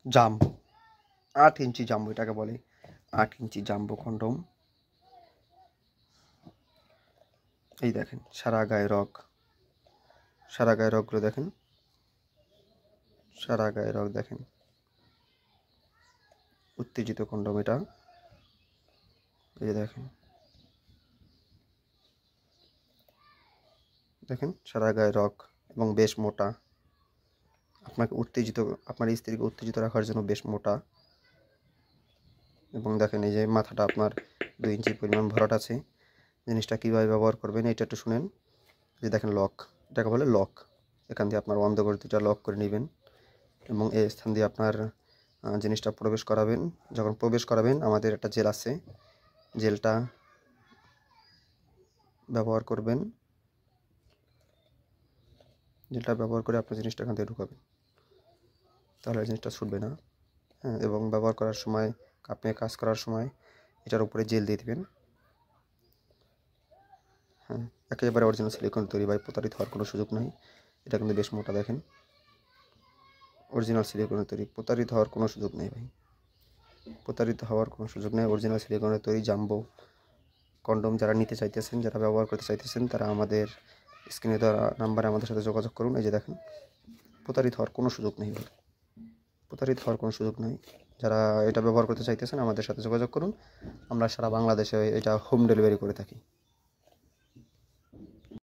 Jumbo, 8 ইঞ্চি jumbo এটাকে বলে, 8 ইঞ্চি jumbo condom. এই দেখেন সারা গায়ে রগ, সারা গায়ে রগগুলো দেখেন, সারা গায়ে রগ দেখেন। উত্তেজিত কন্ডম এটা, এই দেখেন, দেখেন সারা গায়ে রগ এবং বেশ মোটা। আপনাকে উত্তেজিত, আপনার স্ত্রীকে উত্তেজিত রাখার জন্য বেশ মোটা। এবং দেখেন এই যে মাথাটা আপনার 2 ইঞ্চি পরিমাণ ভরাট আছে। জিনিসটা কীভাবে ব্যবহার করবেন এটা একটু শুনেন। যে দেখেন লক, এটাকে বলে লক। এখান দিয়ে আপনার অন্ধকর দুটা লক করে নেবেন এবং এই স্থান দিয়ে আপনার জিনিসটা প্রবেশ করাবেন। যখন প্রবেশ করাবেন আমাদের একটা জেল আছে, জেলটা ব্যবহার করবেন। জেলটা ব্যবহার করে আপনার জিনিসটা এখান থেকে ঢুকাবেন, তাহলে জিনিসটা ছুটবে না। হ্যাঁ, এবং ব্যবহার করার সময়, আপনি কাজ করার সময় এটার উপরে জেল দিয়ে দেবেন। হ্যাঁ, একেবারে অরিজিনাল সিলিকন তৈরি, ভাই প্রতারিত হওয়ার কোনো সুযোগ নেই। এটা কিন্তু বেশ মোটা দেখেন, অরিজিনাল সিলিকনের তৈরি, প্রতারিত হওয়ার কোনো সুযোগ নেই ভাই, প্রতারিত হওয়ার কোনো সুযোগ নেই। অরিজিনাল সিলিকনের তৈরি জাম্বো কন্ডম যারা নিতে চাইতেছেন, যারা ব্যবহার করতে চাইতেছেন, তারা আমাদের স্ক্রিনে দেওয়া নাম্বারে আমাদের সাথে যোগাযোগ করুন। এই যে দেখেন, প্রতারিত হওয়ার কোনো সুযোগ নেই ভাই, প্রতারিত হওয়ার কোনো সুযোগ নেই। যারা এটা ব্যবহার করতে চাইতেছেন আমাদের সাথে যোগাযোগ করুন। আমরা সারা বাংলাদেশে এটা হোম ডেলিভারি করে থাকি।